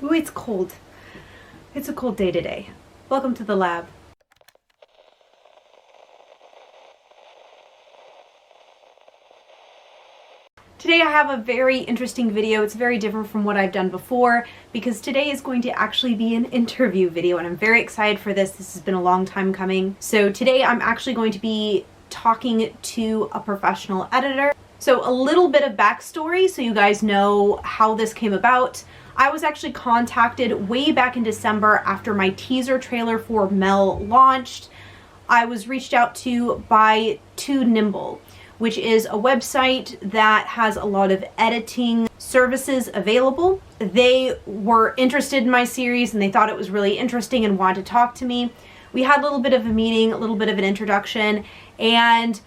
Ooh, it's cold. It's a cold day today. Welcome to the lab. Today I have a very interesting video. It's very different from what I've done before because today is going to actually be an interview video and I'm very excited for this. This has been a long time coming. So today I'm actually going to be talking to a professional editor. So a little bit of backstory so you guys know how this came about. I was actually contacted way back in December after my teaser trailer for M.E.L launched. I was reached out to by 2Nimble, which is a website that has a lot of editing services available. They were interested in my series and they thought it was really interesting and wanted to talk to me. We had a little bit of a meeting, a little bit of an introduction, and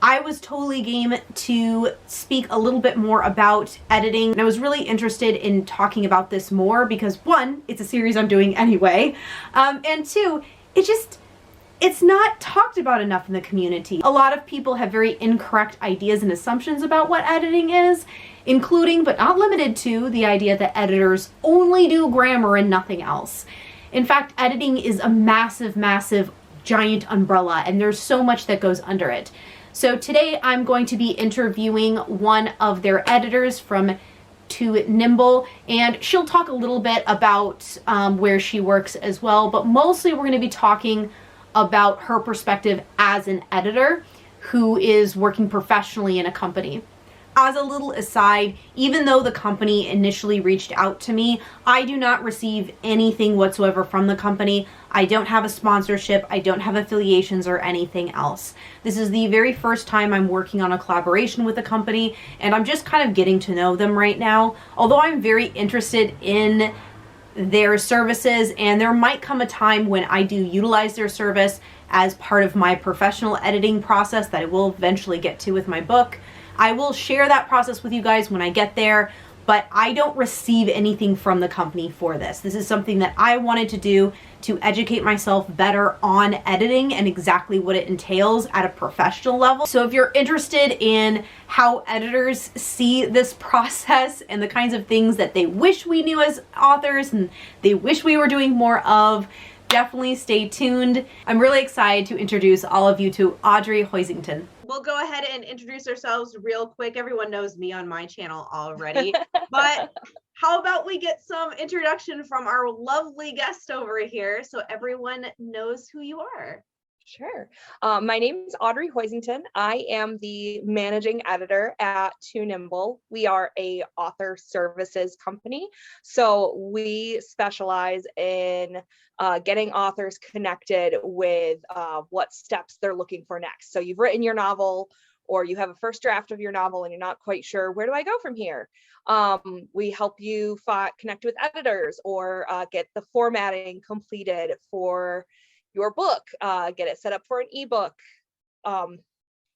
I was totally game to speak a little bit more about editing. And I was really interested in talking about this more because one, it's a series I'm doing anyway, and two, it's not talked about enough in the community. A lot of people have very incorrect ideas and assumptions about what editing is, including but not limited to the idea that editors only do grammar and nothing else. In fact, editing is a massive, massive, giant umbrella, and there's so much that goes under it. So today I'm going to be interviewing one of their editors from 2Nimble, and she'll talk a little bit about where she works as well, but mostly we're going to be talking about her perspective as an editor who is working professionally in a company. As a little aside, even though the company initially reached out to me, I do not receive anything whatsoever from the company. I don't have a sponsorship, I don't have affiliations or anything else. This is the very first time I'm working on a collaboration with a company, and I'm just kind of getting to know them right now. Although I'm very interested in their services, and there might come a time when I do utilize their service as part of my professional editing process that I will eventually get to with my book. I will share that process with you guys when I get there, but I don't receive anything from the company for this. This is something that I wanted to do to educate myself better on editing and exactly what it entails at a professional level. So if you're interested in how editors see this process and the kinds of things that they wish we knew as authors and they wish we were doing more of, definitely stay tuned. I'm really excited to introduce all of you to Audrey Hoisington. We'll go ahead and introduce ourselves real quick. Everyone knows me on my channel already, but how about we get some introduction from our lovely guest over here so everyone knows who you are. Sure. My name is Audrey Hoisington. I am the managing editor at 2Nimble. We are a author services company. So we specialize in getting authors connected with what steps they're looking for next. So you've written your novel or you have a first draft of your novel and you're not quite sure, where do I go from here? We help you connect with editors or get the formatting completed for your book, get it set up for an ebook,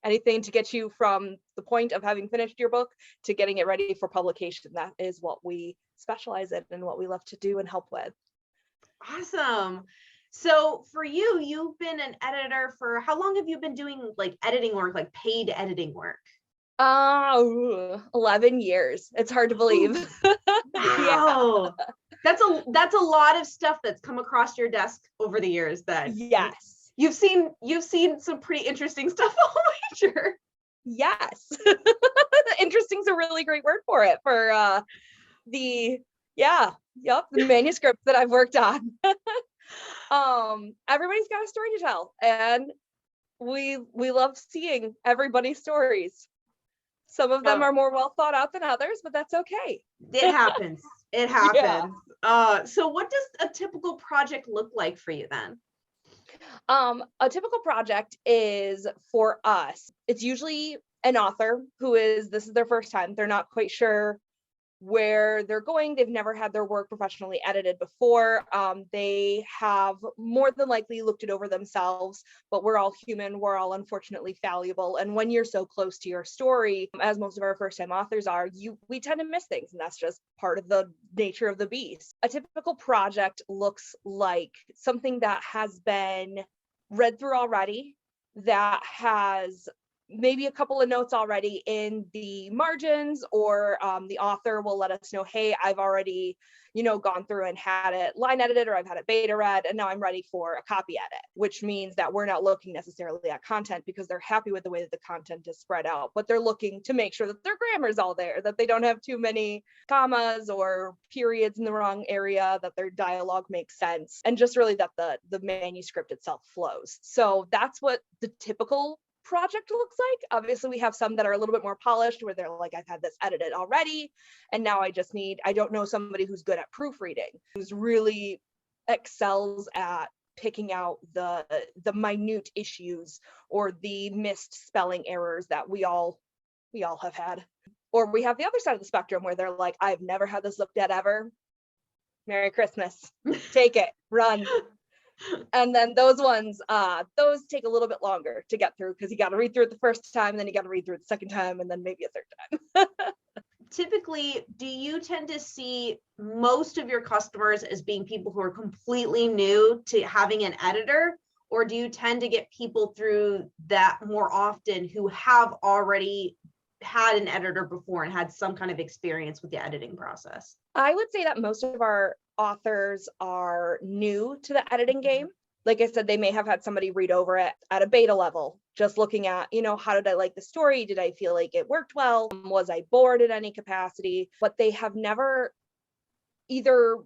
anything to get you from the point of having finished your book to getting it ready for publication. That is what we specialize in and what we love to do and help with. Awesome. So for you, you've been an editor for how long have you been doing like editing work, like paid editing work? 11 years. It's hard to believe. Wow. Yeah. That's a lot of stuff that's come across your desk over the years that yes. You've seen some pretty interesting stuff, I'm sure. Yes. Interesting's a really great word for it, for the manuscript that I've worked on. Everybody's got a story to tell, and we love seeing everybody's stories. Some of them are more well thought out than others, but that's okay. It happens. It happens. Yeah. So what does a typical project look like for you then? A typical project is, for us, it's usually an author this is their first time. They're not quite sure where they're going. They've never had their work professionally edited before. They have more than likely looked it over themselves, but we're all human. We're all unfortunately fallible. And when you're so close to your story, as most of our first-time authors are, we tend to miss things, and that's just part of the nature of the beast. A typical project looks like something that has been read through already, that has maybe a couple of notes already in the margins, or the author will let us know, hey, I've already, gone through and had it line edited, or I've had it beta read, and now I'm ready for a copy edit, which means that we're not looking necessarily at content because they're happy with the way that the content is spread out, but they're looking to make sure that their grammar's all there, that they don't have too many commas or periods in the wrong area, that their dialogue makes sense, and just really that the manuscript itself flows. So that's what the typical project looks like. Obviously, we have some that are a little bit more polished where they're like, I've had this edited already, and now I don't know somebody who's good at proofreading, who's really excels at picking out the minute issues or the missed spelling errors that we all have had. Or we have the other side of the spectrum where they're like, I've never had this looked at ever. Merry Christmas. Take it, run. And then those ones, those take a little bit longer to get through because you got to read through it the first time, and then you got to read through it the second time, and then maybe a third time. Typically, do you tend to see most of your customers as being people who are completely new to having an editor, or do you tend to get people through that more often who have already had an editor before and had some kind of experience with the editing process? I would say that most of our authors are new to the editing game. Like I said, they may have had somebody read over it at a beta level, just looking at, how did I like the story? Did I feel like it worked well? Was I bored in any capacity? But they have never, either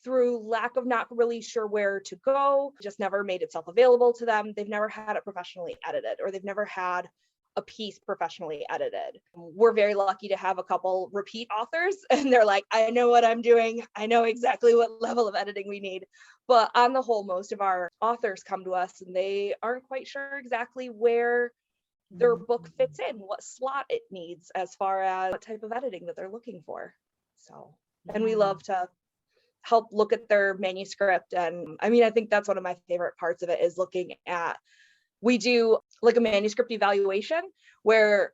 through lack of not really sure where to go, just never made itself available to them. They've never had it professionally edited, or they've never had a piece professionally edited. We're very lucky to have a couple repeat authors, and they're like, I know what I'm doing. I know exactly what level of editing we need. But on the whole, most of our authors come to us and they aren't quite sure exactly where their book fits in, what slot it needs as far as what type of editing that they're looking for. So, and we love to help look at their manuscript. And I mean, I think that's one of my favorite parts of it is looking at, we do like a manuscript evaluation where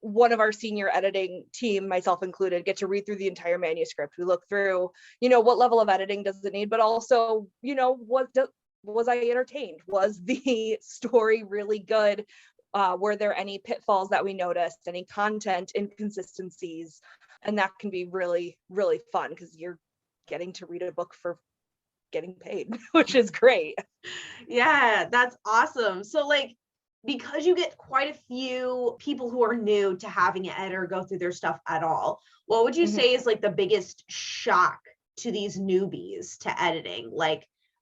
one of our senior editing team, myself included, get to read through the entire manuscript. We look through, what level of editing does it need, but also, was I entertained? Was the story really good? Were there any pitfalls that we noticed, any content inconsistencies? And that can be really, really fun because you're getting to read a book for getting paid, which is great. Yeah, that's awesome. So because you get quite a few people who are new to having an editor go through their stuff at all, what would you say is the biggest shock to these newbies to editing?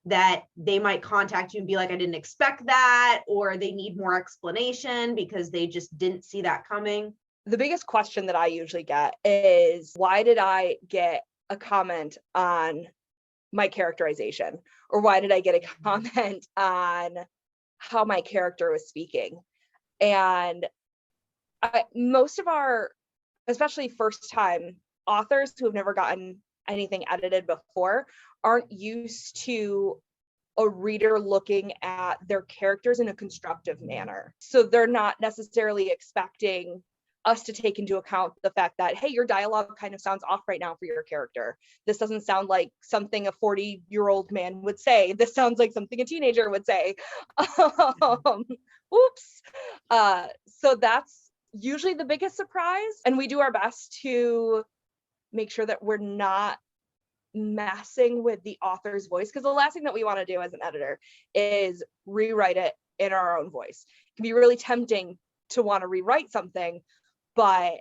That they might contact you and be like, I didn't expect that, or they need more explanation because they just didn't see that coming? The biggest question that I usually get is, why did I get a comment on my characterization? Or why did I get a comment on how my character was speaking? And most of our, especially first time authors who have never gotten anything edited before, aren't used to a reader looking at their characters in a constructive manner. So they're not necessarily expecting us to take into account the fact that, hey, your dialogue kind of sounds off right now for your character. This doesn't sound like something a 40-year-old man would say. This sounds like something a teenager would say. Oops. So that's usually the biggest surprise. And we do our best to make sure that we're not messing with the author's voice, because the last thing that we want to do as an editor is rewrite it in our own voice. It can be really tempting to want to rewrite something, but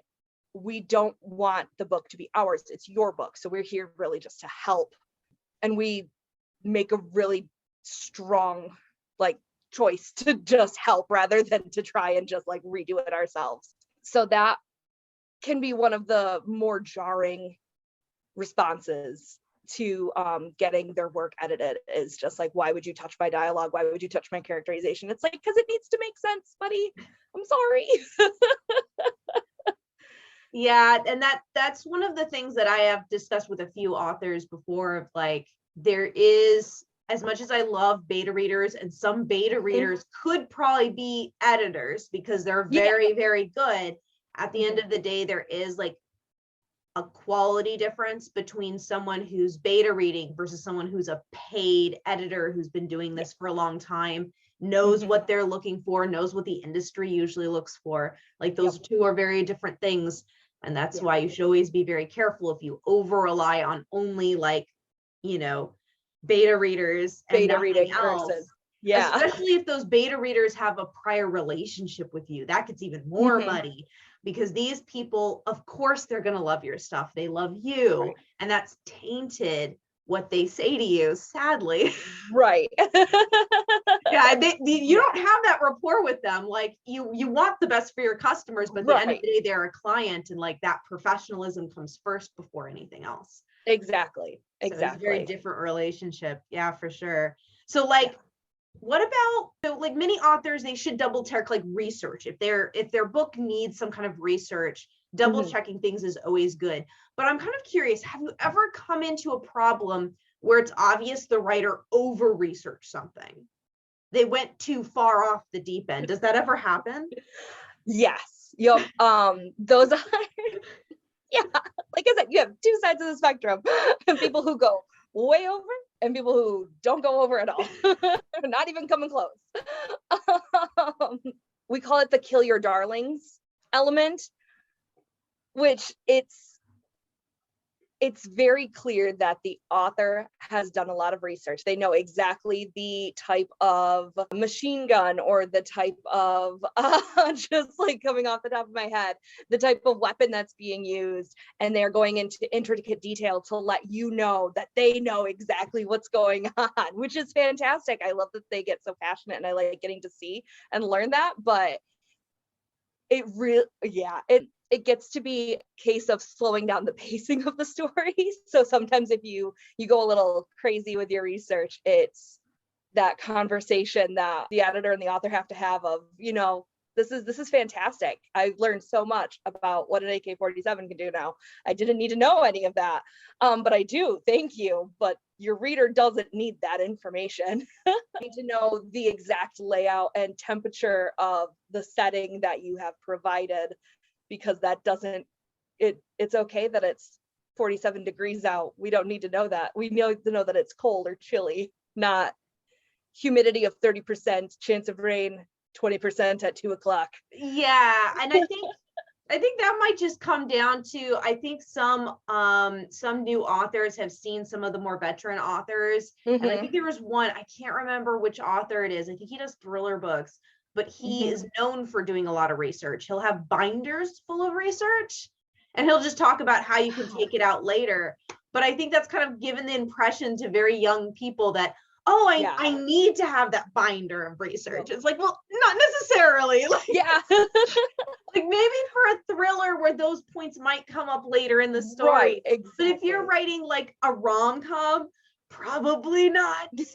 we don't want the book to be ours. It's your book. So we're here really just to help. And we make a really strong choice to just help rather than to try and just redo it ourselves. So that can be one of the more jarring responses to getting their work edited, is just why would you touch my dialogue? Why would you touch my characterization? It's because it needs to make sense, buddy. I'm sorry. Yeah, and that's one of the things that I have discussed with a few authors before, of there is, as much as I love beta readers, and some beta readers could probably be editors because they're very, very good. At the end of the day, there is a quality difference between someone who's beta reading versus someone who's a paid editor who's been doing this for a long time, knows what they're looking for, knows what the industry usually looks for. Like those two are very different things. And that's why you should always be very careful if you over rely on only like, you know, beta readers and Beta nothing reading else. versus, Especially if those beta readers have a prior relationship with you, that gets even more muddy, because these people, of course, they're going to love your stuff. They love you, and that's tainted what they say to you, sadly. Right. Yeah, you don't have that rapport with them. Like you want the best for your customers, but at the end of the day, they're a client, and like that professionalism comes first before anything else. Exactly. So it's a very different relationship. Yeah, for sure. So like, what about, so like many authors, they should double check like research. If their book needs some kind of research, double checking things is always good. But I'm kind of curious, have you ever come into a problem where it's obvious the writer over researched something? They went too far off the deep end. Does that ever happen? Yes. Yep. Those are, yeah, like I said, you have two sides of the spectrum. People who go way over and people who don't go over at all. Not even coming close. We call it the kill your darlings element, which it's very clear that the author has done a lot of research. They know exactly the type of machine gun or the type of, just like coming off the top of my head, the type of weapon that's being used. And they're going into intricate detail to let you know that they know exactly what's going on, which is fantastic. I love that they get so passionate, and I like getting to see and learn that. But it really, it gets to be a case of slowing down the pacing of the story. So sometimes if you go a little crazy with your research, it's that conversation that the editor and the author have to have of, you know, this is fantastic. I've learned so much about what an AK-47 can do now. I didn't need to know any of that, but I do. Thank you. But your reader doesn't need that information. Need to know the exact layout and temperature of the setting that you have provided, because that doesn't, it's okay that it's 47 degrees out. We don't need to know that. We need to know that it's cold or chilly, not humidity of 30%, chance of rain 20% at 2:00. Yeah, and I think that might just come down to, I think some new authors have seen some of the more veteran authors. And I think there was one, I can't remember which author it is. I think he does thriller books, but he is known for doing a lot of research. He'll have binders full of research, and he'll just talk about how you can take it out later. But I think that's kind of given the impression to very young people that, oh, I need to have that binder of research. It's like, well, not necessarily. Like, like maybe for a thriller where those points might come up later in the story. Right, exactly. But if you're writing like a rom-com, probably not. You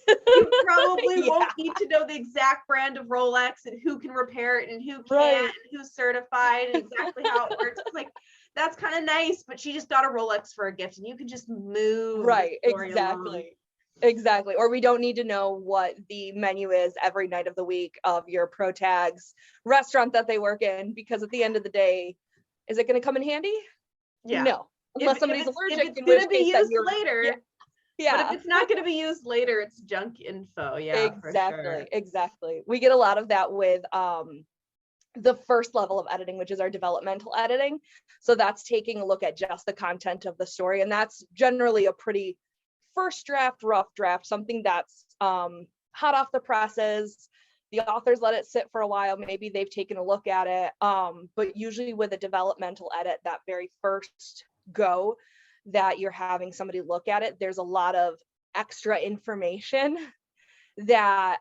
probably won't need to know the exact brand of Rolex and who can repair it and who can't and who's certified and exactly how it works. It's like, that's kind of nice, but she just got a Rolex for a gift, and you can just move. Right, exactly. Exactly. Or we don't need to know what the menu is every night of the week of your protag's restaurant that they work in, because at the end of the day, is it going to come in handy? Yeah. No. Unless somebody's allergic. If it's going to be used later. Yeah. But if it's not going to be used later, it's junk info. Yeah. Exactly. For sure. Exactly. We get a lot of that with the first level of editing, which is our developmental editing. So that's taking a look at just the content of the story. And that's generally a pretty first draft, rough draft, something that's hot off the presses. The authors let it sit for a while. Maybe they've taken a look at it. But usually with a developmental edit, that very first go that you're having somebody look at it, there's a lot of extra information that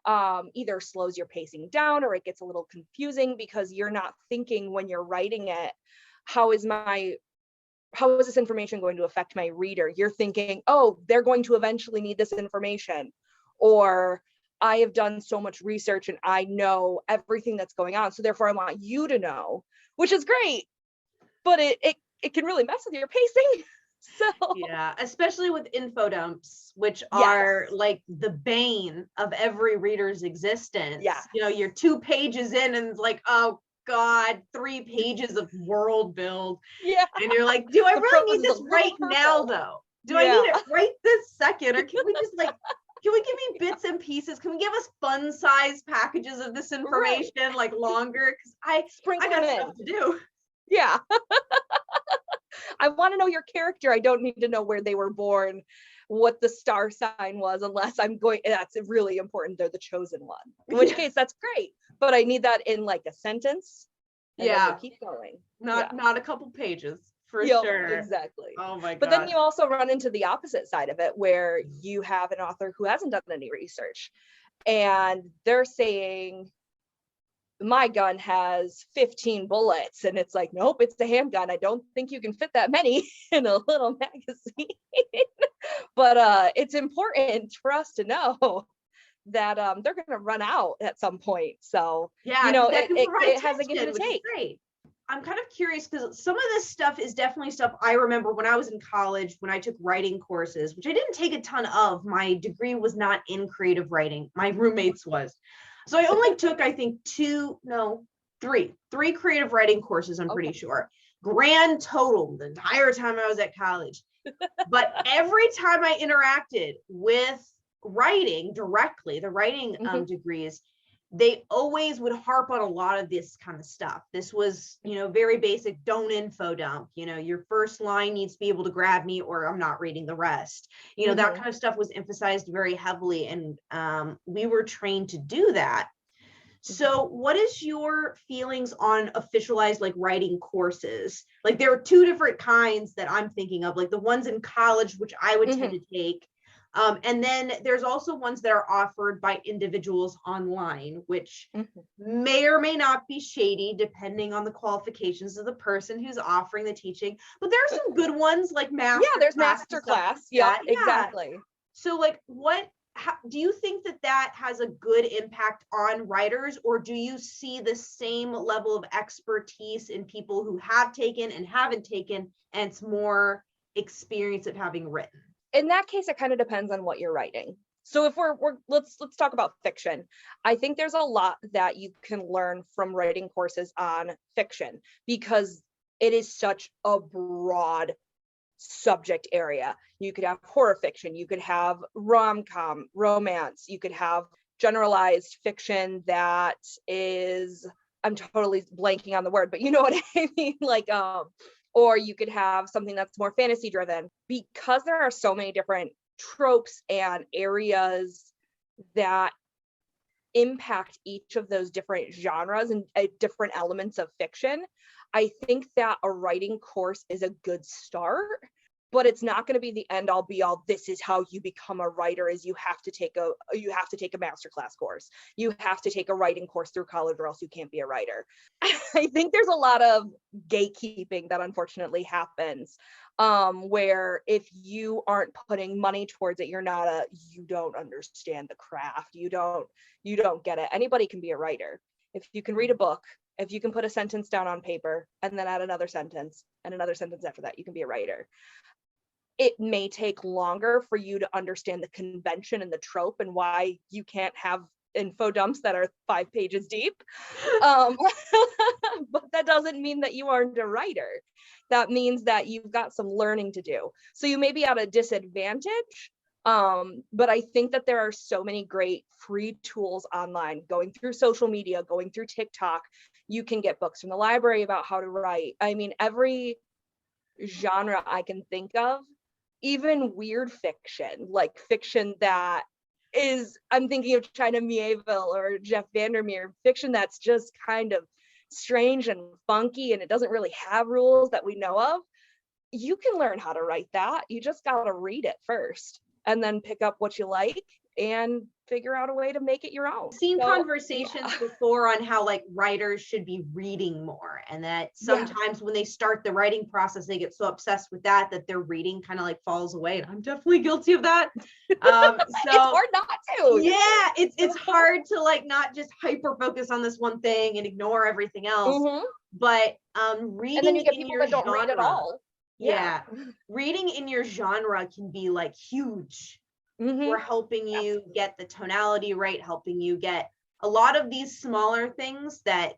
either slows your pacing down, or it gets a little confusing because you're not thinking when you're writing it, how is this information going to affect my reader? You're thinking, oh, they're going to eventually need this information, or I have done so much research and I know everything that's going on, so therefore I want you to know, which is great, but it can really mess with your pacing. So yeah, especially with info dumps, which are like the bane of every reader's existence. Yeah, you know, you're 2 pages in and it's like, oh God, 3 pages of world build. Yeah. And you're like, do I The really prose need is a this little right now purple. though? Do I need it right this second? Or can we just like, can we give me bits and pieces? Can we give us fun size packages of this information, like longer? Because I Sprinkle got them stuff in. to do. Yeah. I want to know your character. I don't need to know where they were born, what the star sign was, unless I'm going, that's really important. They're the chosen one. In which case, that's great. But I need that in like a sentence. And then we'll keep going. Not a couple pages for Yep, sure. exactly. Oh my God. But then you also run into the opposite side of it, where you have an author who hasn't done any research and they're saying, my gun has 15 bullets, and it's like, nope, it's a handgun. I don't think you can fit that many in a little magazine. But it's important for us to know that they're going to run out at some point. So yeah, you know, it has a give and a take. Great. I'm kind of curious because some of this stuff is definitely stuff I remember when I was in college, when I took writing courses, which I didn't take a ton of. My degree was not in creative writing. My roommate's was. So I only took, I think, three creative writing courses, I'm pretty sure. Grand total the entire time I was at college. But every time I interacted with writing directly, the writing degrees, they always would harp on a lot of this kind of stuff. This was, very basic, don't info dump. Your first line needs to be able to grab me or I'm not reading the rest. That kind of stuff was emphasized very heavily. And we were trained to do that. So what is your feelings on officialized like writing courses? Like there are 2 different kinds that I'm thinking of, like the ones in college, which I would tend to take. And then there's also ones that are offered by individuals online, which may or may not be shady depending on the qualifications of the person who's offering the teaching. But there are some good ones like master. Yeah, there's masterclass. Yeah, exactly. So like how, do you think that has a good impact on writers, or do you see the same level of expertise in people who have taken and haven't taken, and it's more experience of having written? In that case, it kind of depends on what you're writing. So if let's talk about fiction. I think there's a lot that you can learn from writing courses on fiction because it is such a broad subject area. You could have horror fiction, you could have rom-com, romance, you could have generalized fiction that is, I'm totally blanking on the word, but you know what I mean? Like, or you could have something that's more fantasy driven. Because there are so many different tropes and areas that impact each of those different genres and different elements of fiction, I think that a writing course is a good start, but it's not going to be the end all be all. This is how you become a writer, is you have to take a masterclass course. You have to take a writing course through college or else you can't be a writer. I think there's a lot of gatekeeping that unfortunately happens, where if you aren't putting money towards it, you don't understand the craft. You don't get it. Anybody can be a writer. If you can read a book, if you can put a sentence down on paper and then add another sentence and another sentence after that, you can be a writer. It may take longer for you to understand the convention and the trope and why you can't have info dumps that are 5 pages deep. But that doesn't mean that you aren't a writer. That means that you've got some learning to do. So you may be at a disadvantage. But I think that there are so many great free tools online, going through social media, going through TikTok. You can get books from the library about how to write. I mean, every genre I can think of, even weird fiction, like fiction that is, I'm thinking of China Mieville or Jeff Vandermeer, fiction that's just kind of strange and funky and it doesn't really have rules that we know of. You can learn how to write that. You just got to read it first and then pick up what you like and figure out a way to make it your own. I've seen conversations before on how like writers should be reading more, and that sometimes when they start the writing process, they get so obsessed with that their reading kind of like falls away. And I'm definitely guilty of that. So it's hard not to. Yeah, it's hard to like not just hyper focus on this one thing and ignore everything else. But reading, and then you get people that don't read at all. Yeah. Reading in your genre can be like huge. We're helping you get the tonality right, helping you get a lot of these smaller things that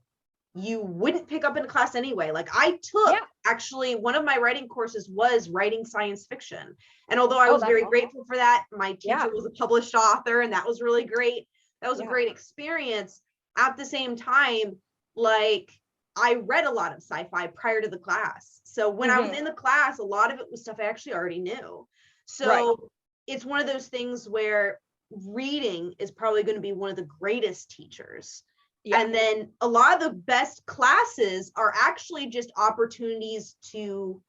you wouldn't pick up in class anyway. Like I took actually one of my writing courses was writing science fiction. And although I was very grateful for that, my teacher was a published author and that was really great. That was a great experience. At the same time, like I read a lot of sci-fi prior to the class. So when I was in the class, a lot of it was stuff I actually already knew. So it's one of those things where reading is probably going to be one of the greatest teachers. And then a lot of the best classes are actually just opportunities to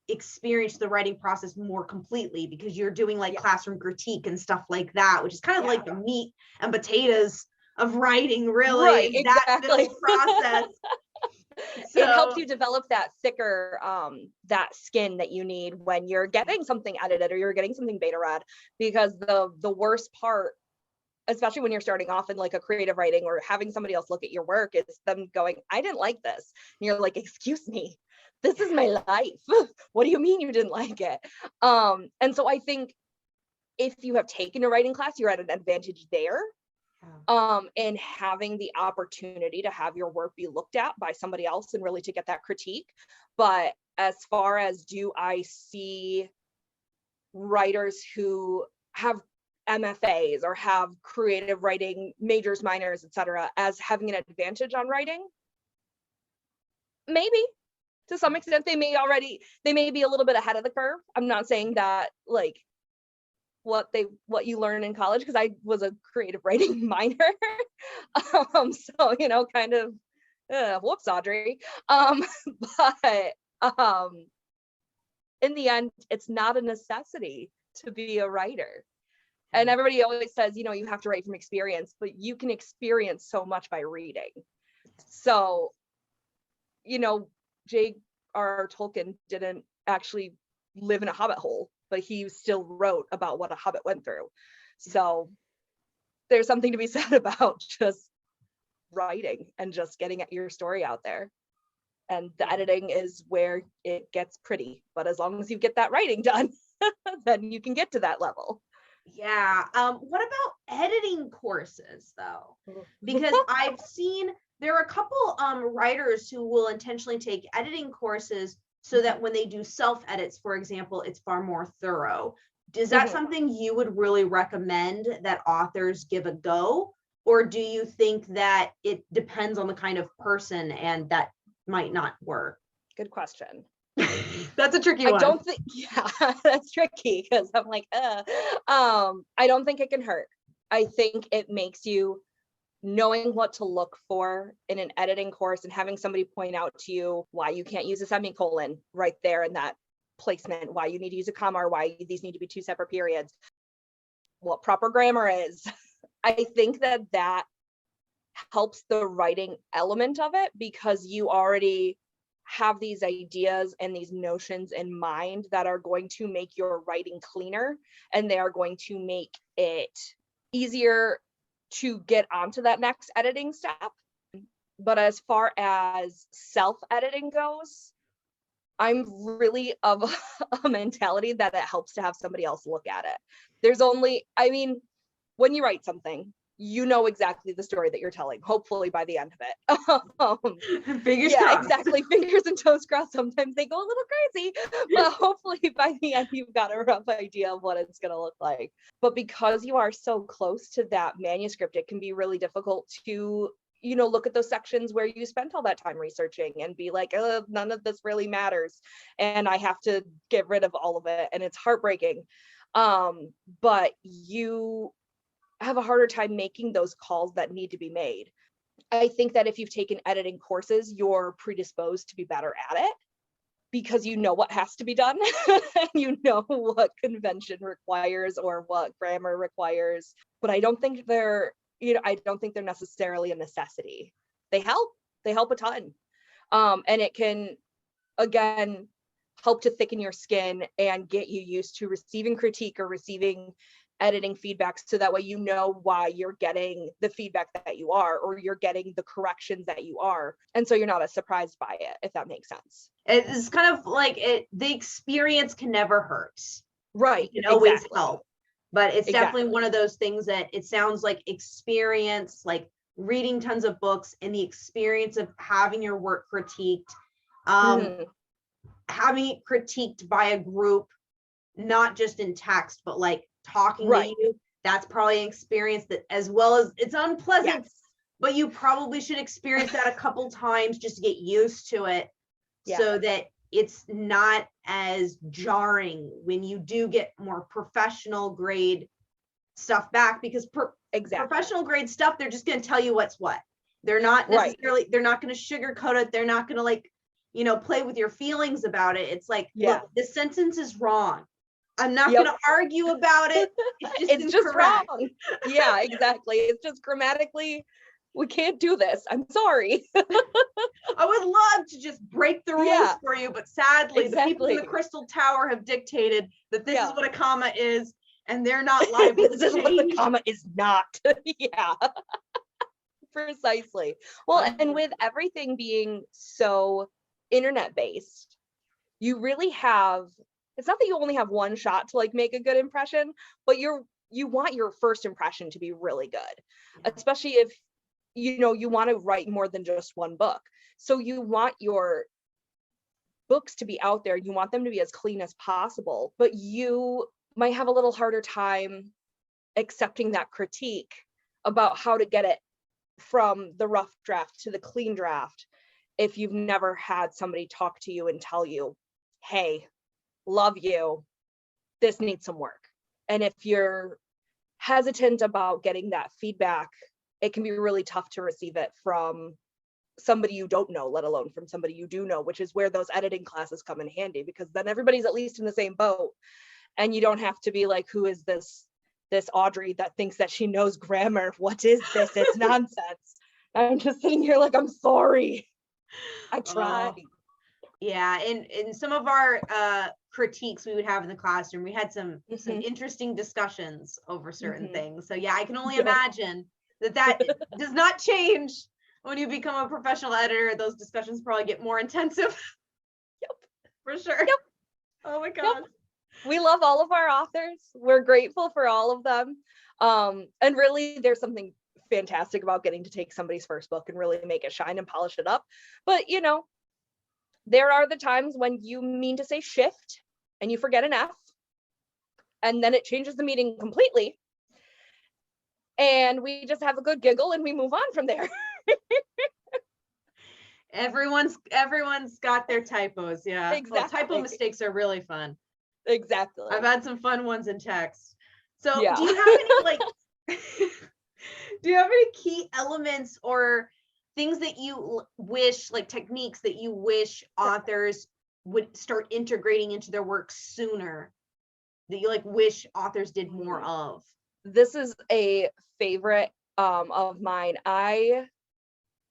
experience the writing process more completely, because you're doing like classroom critique and stuff like that, which is kind of like the meat and potatoes of writing, really, that middle process. So, it helps you develop that thicker, that skin that you need when you're getting something edited or you're getting something beta read, because the worst part, especially when you're starting off in like a creative writing or having somebody else look at your work, is them going, I didn't like this. And you're like, excuse me, this is my life. What do you mean you didn't like it? And so I think if you have taken a writing class, you're at an advantage there. And having the opportunity to have your work be looked at by somebody else and really to get that critique. But as far as, do I see writers who have MFAs or have creative writing majors, minors, etc., as having an advantage on writing? Maybe to some extent. They may be a little bit ahead of the curve. I'm not saying that like what you learn in college, because I was a creative writing minor. So, you know, kind of whoops, Audrey. But in the end, it's not a necessity to be a writer. And everybody always says, you know, you have to write from experience, but you can experience so much by reading. So, you know, J.R.R. Tolkien didn't actually live in a hobbit hole, but he still wrote about what a hobbit went through. So there's something to be said about just writing and just getting your story out there. And the editing is where it gets pretty. But as long as you get that writing done, then you can get to that level. Yeah. What about editing courses though? Because I've seen there are a couple writers who will intentionally take editing courses so that when they do self-edits, for example, it's far more thorough. Is that something you would really recommend that authors give a go? Or do you think that it depends on the kind of person and that might not work? Good question. That's a tricky one. I don't think, that's tricky because I'm like, I don't think it can hurt. I think it makes you knowing what to look for in an editing course and having somebody point out to you why you can't use a semicolon right there in that placement, why you need to use a comma, or why these need to be two separate periods, what proper grammar is. I think that helps the writing element of it, because you already have these ideas and these notions in mind that are going to make your writing cleaner, and they are going to make it easier to get onto that next editing step. But as far as self-editing goes, I'm really of a mentality that it helps to have somebody else look at it. When you write something, you know exactly the story that you're telling, hopefully by the end of it. Fingers crossed. Exactly. Fingers and toes crossed. Sometimes they go a little crazy, but hopefully by the end, you've got a rough idea of what it's going to look like. But because you are so close to that manuscript, it can be really difficult to, you know, look at those sections where you spent all that time researching and be like, none of this really matters, and I have to get rid of all of it. And it's heartbreaking. But you have a harder time making those calls that need to be made. I think that if you've taken editing courses, you're predisposed to be better at it because you know what has to be done. You know what convention requires or what grammar requires. But I don't think they're necessarily a necessity. They help a ton. And it can, again, help to thicken your skin and get you used to receiving critique or receiving editing feedback, so that way you know why you're getting the feedback that you are, or you're getting the corrections that you are, and so you're not as surprised by it, if that makes sense. It's kind of like the experience can never hurt, right? It can always help, but it's definitely one of those things that it sounds like experience, like reading tons of books and the experience of having your work critiqued, having it critiqued by a group, not just in text, but like talking to you, that's probably an experience that, as well as it's unpleasant, but you probably should experience that a couple times just to get used to it, so that it's not as jarring when you do get more professional grade stuff back, because professional grade stuff, they're just going to tell you what's what. They're not necessarily, they're not going to sugarcoat it. They're not going to, like, you know, play with your feelings about it. It's like, look, this sentence is wrong. I'm not going to argue about it. It's just wrong. Yeah, exactly. It's just grammatically, we can't do this. I'm sorry. I would love to just break the rules for you, but sadly, the people in the Crystal Tower have dictated that this is what a comma is, and they're not liable to change. This is what the comma is not. Precisely. Well, and with everything being so internet based, you really have, it's not that you only have one shot to like make a good impression, but you want your first impression to be really good, especially if you know you want to write more than just one book. So you want your books to be out there, you want them to be as clean as possible, but you might have a little harder time accepting that critique about how to get it from the rough draft to the clean draft if you've never had somebody talk to you and tell you, hey, love you, this needs some work. And if you're hesitant about getting that feedback, it can be really tough to receive it from somebody you don't know, let alone from somebody you do know, which is where those editing classes come in handy, because then everybody's at least in the same boat, and you don't have to be like, who is this Audrey that thinks that she knows grammar? What is this? It's nonsense. I'm just sitting here like, I'm sorry, I tried. Yeah, and some of our critiques we would have in the classroom, we had some interesting discussions over certain things. So yeah, I can only imagine that does not change when you become a professional editor. Those discussions probably get more intensive. For sure. Oh my God. We love all of our authors. We're grateful for all of them. And really, there's something fantastic about getting to take somebody's first book and really make it shine and polish it up. But, you know, there are the times when you mean to say shift and you forget an F, and then it changes the meaning completely. And we just have a good giggle and we move on from there. Everyone's got their typos. Yeah. Exactly. Well, typo mistakes are really fun. Exactly. I've had some fun ones in text. So do you have any like do you have any key elements or things that you wish, like techniques that you wish authors would start integrating into their work sooner, that you like wish authors did more of? This is a favorite of mine. I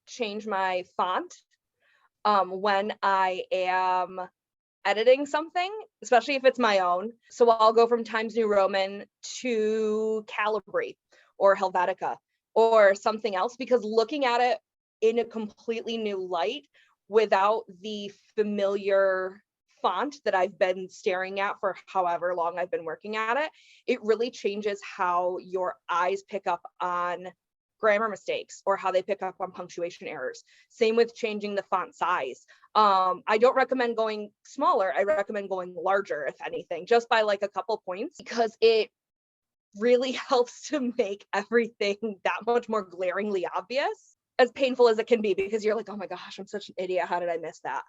change my font when I am editing something, especially if it's my own. So I'll go from Times New Roman to Calibri or Helvetica or something else, because looking at it in a completely new light without the familiar font that I've been staring at for however long I've been working at it, it really changes how your eyes pick up on grammar mistakes or how they pick up on punctuation errors. Same with changing the font size. I don't recommend going smaller. I recommend going larger, if anything, just by like a couple points, because it really helps to make everything that much more glaringly obvious, as painful as it can be, because you're like, oh my gosh, I'm such an idiot. How did I miss that?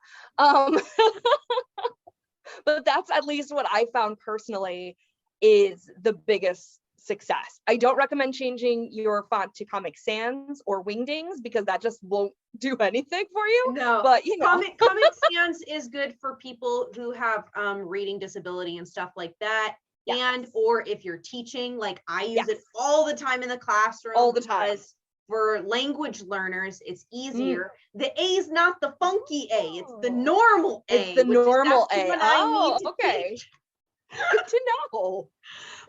But that's at least what I found personally is the biggest success. I don't recommend changing your font to Comic Sans or Wingdings, because that just won't do anything for you. No, but you know, Comic Sans is good for people who have reading disability and stuff like that. Yes. And or if you're teaching, like I use it all the time in the classroom. All the time. For language learners, it's easier. The A is not the funky A, it's the normal A. It's the normal A. Oh, okay. Good to know.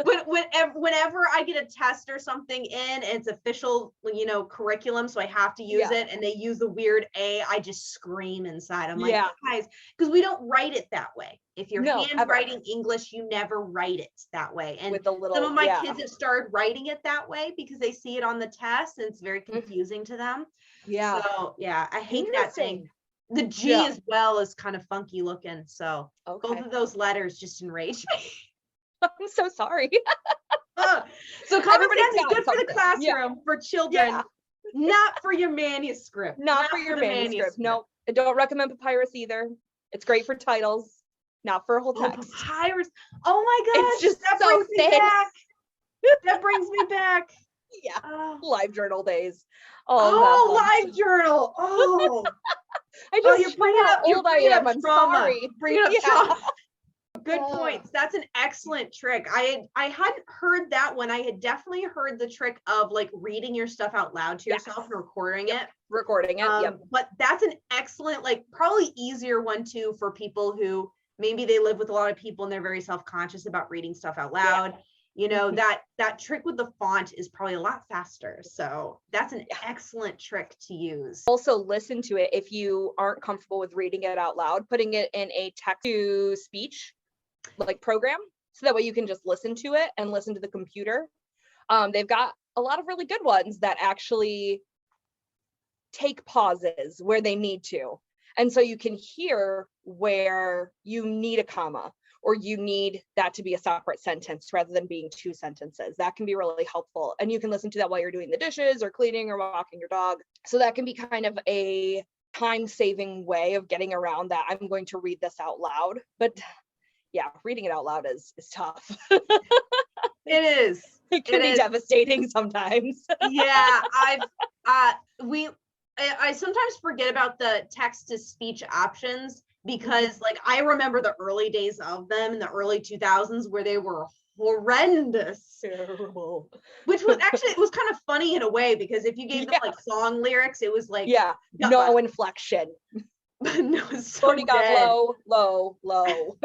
But whenever I get a test or something in, and it's official, curriculum, so I have to use it, and they use the weird A, I just scream inside. I'm like, guys, because we don't write it that way. If you're handwriting English, you never write it that way. And with the little, some of my kids have started writing it that way because they see it on the test, and it's very confusing to them. Yeah. So yeah, I hate that thing. The G as well is kind of funky looking. So both of those letters just enrage me. I'm so sorry. So common sense is good for the classroom, for children, not for your manuscript. Not for your manuscript. No, I don't recommend papyrus either. It's great for titles, not for a whole text. Papyrus. Oh my gosh. It's just that so brings thin. me back. That brings me back. Yeah. Live journal days. Live journal. Oh. I just you're bringing how up old I am. I'm trauma. sorry. Bringing up trauma. Good points. That's an excellent trick. I hadn't heard that one. I had definitely heard the trick of like reading your stuff out loud to yourself and recording it. But that's an excellent, like probably easier one too for people who maybe they live with a lot of people and they're very self-conscious about reading stuff out loud. That trick with the font is probably a lot faster. So that's an excellent trick to use. Also listen to it if you aren't comfortable with reading it out loud, putting it in a text to speech like program, so that way you can just listen to it and listen to the computer. They've got a lot of really good ones that actually take pauses where they need to. And so you can hear where you need a comma or you need that to be a separate sentence rather than being two sentences. That can be really helpful. And you can listen to that while you're doing the dishes or cleaning or walking your dog. So that can be kind of a time-saving way of getting around that. I'm going to read this out loud. But yeah, reading it out loud is tough. It is. It can be devastating sometimes. Yeah, I sometimes forget about the text to speech options because like I remember the early days of them in the early 2000s where they were horrendous. Terrible. Which was actually, it was kind of funny in a way because if you gave them like song lyrics, it was like no inflection. No, it's so already got low.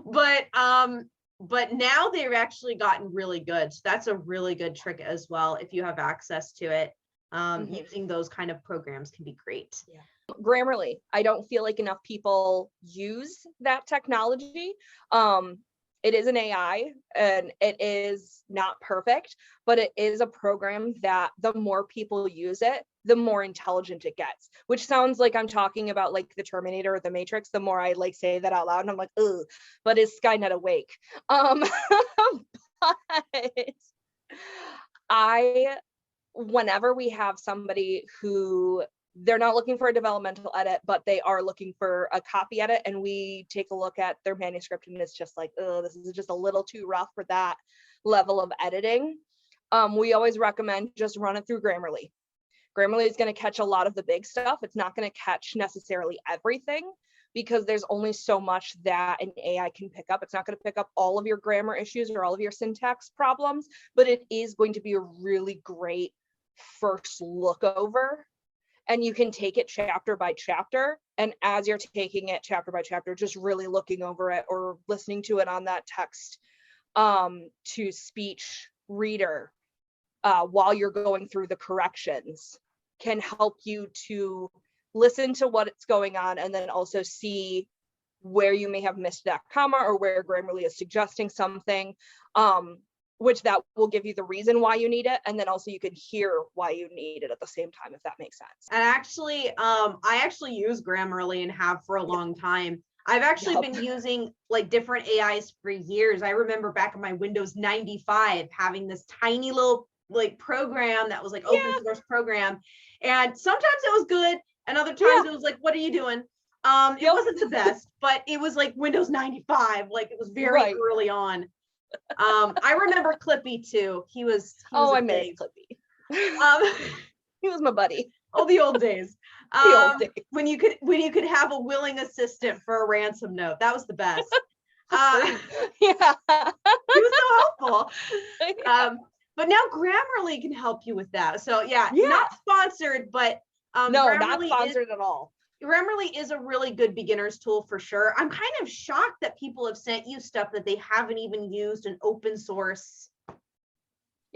But now they've actually gotten really good. So that's a really good trick as well if you have access to it. Using those kind of programs can be great. Grammarly, I don't feel like enough people use that technology. It is an AI and it is not perfect, but it is a program that the more people use it, the more intelligent it gets, which sounds like I'm talking about like the Terminator or the Matrix. The more I like say that out loud and I'm like, ugh, but is Skynet awake? But whenever we have somebody who they're not looking for a developmental edit, but they are looking for a copy edit, and we take a look at their manuscript and it's just like, oh, this is just a little too rough for that level of editing. We always recommend just run it through Grammarly. Grammarly is going to catch a lot of the big stuff. It's not going to catch necessarily everything because there's only so much that an AI can pick up. It's not going to pick up all of your grammar issues or all of your syntax problems, but it is going to be a really great first look over. And you can take it chapter by chapter. And as you're taking it chapter by chapter, just really looking over it or listening to it on that text to speech reader while you're going through the corrections can help you to listen to what's going on and then also see where you may have missed that comma or where Grammarly is suggesting something. Which that will give you the reason why you need it. And then also you can hear why you need it at the same time, if that makes sense. And actually, I actually use Grammarly and have for a long time. I've actually been using like different AIs for years. I remember back in my Windows 95 having this tiny little like program that was like open source program. And sometimes it was good. And other times it was like, what are you doing? It wasn't the best, but it was like Windows 95. Like it was very early on. I remember Clippy too. He was I miss Clippy. He was my buddy. Oh, the old days. The old days. When you could have a willing assistant for a ransom note. That was the best. He was so helpful. But now Grammarly can help you with that. So not sponsored, but no, not sponsored at all. Grammarly is a really good beginner's tool for sure. I'm kind of shocked that people have sent you stuff that they haven't even used an open source,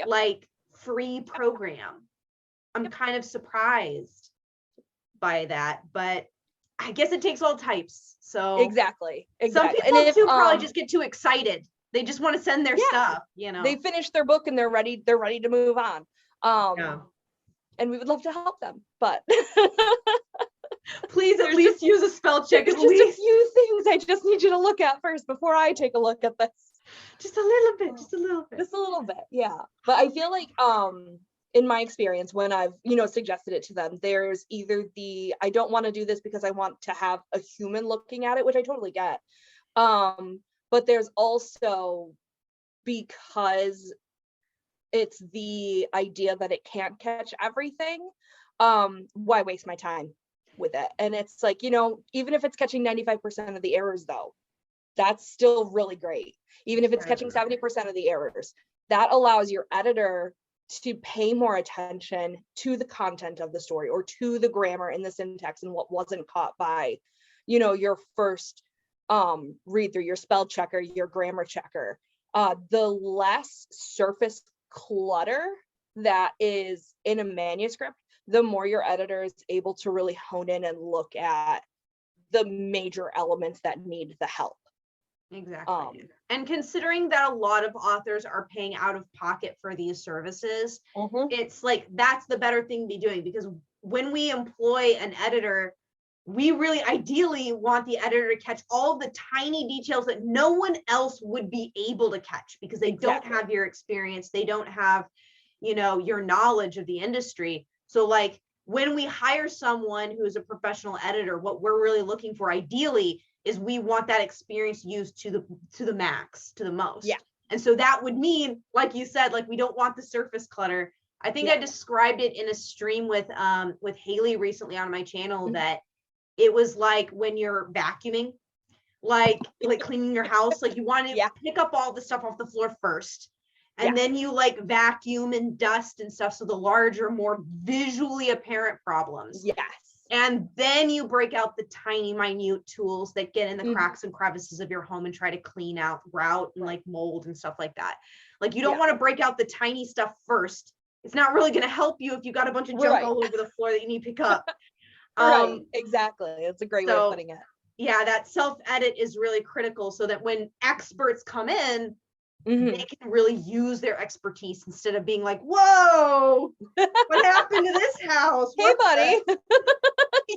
like free program. I'm kind of surprised by that, but I guess it takes all types. So exactly. Some people too probably just get too excited. They just want to send their stuff, you know. They finish their book and they're ready to move on. And we would love to help them, but please at least use a spell check. There's just a few things I just need you to look at first before I take a look at this. Just a little bit, just a little bit. Yeah. But I feel like in my experience, when I've, suggested it to them, there's either I don't want to do this because I want to have a human looking at it, which I totally get. But there's also because it's the idea that it can't catch everything. Why waste my time with it? And it's like, even if it's catching 95% of the errors though, that's still really great. Even if it's catching 70% of the errors, that allows your editor to pay more attention to the content of the story or to the grammar and the syntax and what wasn't caught by, your first read through, your spell checker, your grammar checker. The less surface clutter that is in a manuscript, the more your editor is able to really hone in and look at the major elements that need the help. Exactly. And considering that a lot of authors are paying out of pocket for these services, it's like that's the better thing to be doing, because when we employ an editor, we really ideally want the editor to catch all the tiny details that no one else would be able to catch, because they don't have your experience, they don't have, your knowledge of the industry. So like when we hire someone who's a professional editor, what we're really looking for ideally is we want that experience used to the max, to the most. Yeah. And so that would mean, like you said, like we don't want the surface clutter. I think I described it in a stream with Haley recently on my channel, that it was like when you're vacuuming, like cleaning your house, like you want to pick up all the stuff off the floor first. And then you like vacuum and dust and stuff. So the larger, more visually apparent problems. Yes. And then you break out the tiny, minute tools that get in the cracks and crevices of your home and try to clean out grout and like mold and stuff like that. Like you don't want to break out the tiny stuff first. It's not really going to help you if you got a bunch of junk all over the floor that you need to pick up. Exactly. It's a great way of putting it. Yeah, that self-edit is really critical so that when experts come in, they can really use their expertise instead of being like, whoa, what happened to this house? Hey, buddy.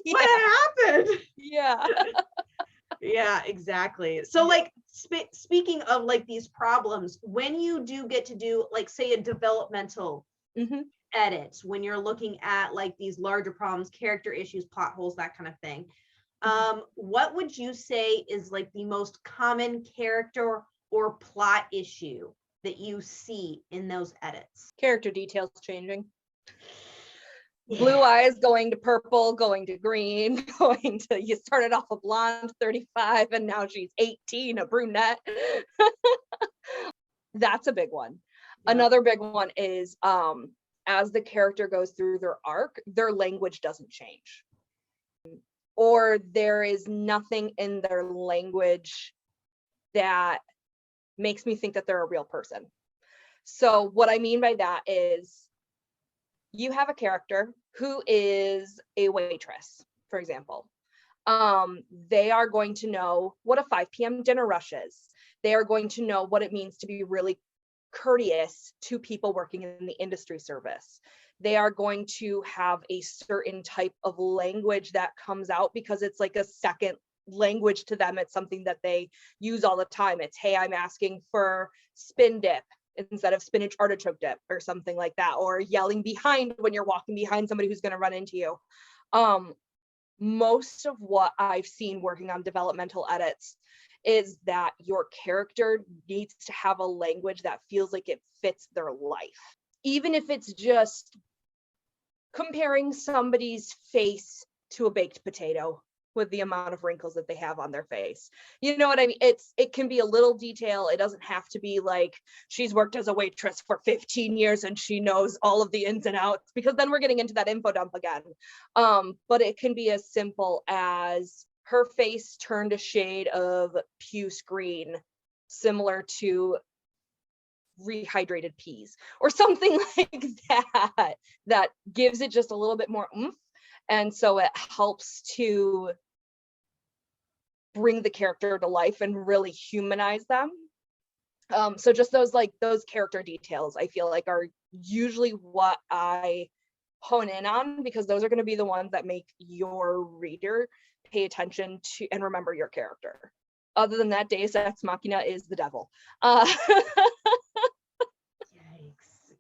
What happened? Yeah. Yeah, exactly. So like speaking of like these problems, when you do get to do like say a developmental edit, when you're looking at like these larger problems, character issues, plot holes, that kind of thing, what would you say is like the most common character or plot issue that you see in those edits? Character details changing. Blue eyes going to purple, going to green, you started off a blonde, 35, and now she's 18, a brunette. That's a big one. Yeah. Another big one is as the character goes through their arc, their language doesn't change. Or there is nothing in their language that makes me think that they're a real person. So what I mean by that is you have a character who is a waitress, for example. They are going to know what a 5 p.m. dinner rush is. They are going to know what it means to be really courteous to people working in the industry service. They are going to have a certain type of language that comes out because it's like a second language to them. It's something that they use all the time. It's, hey, I'm asking for spin dip instead of spinach artichoke dip or something like that, or yelling behind when you're walking behind somebody who's going to run into you. Most of what I've seen working on developmental edits is that your character needs to have a language that feels like it fits their life. Even if it's just comparing somebody's face to a baked potato, with the amount of wrinkles that they have on their face. You know what I mean? It can be a little detail. It doesn't have to be like she's worked as a waitress for 15 years and she knows all of the ins and outs, because then we're getting into that info dump again. But it can be as simple as her face turned a shade of puce green, similar to rehydrated peas or something like that gives it just a little bit more oomph. And so it helps to bring the character to life and really humanize them. So just those character details, I feel like, are usually what I hone in on, because those are going to be the ones that make your reader pay attention to and remember your character. Other than that, Deus Ex Machina is the devil.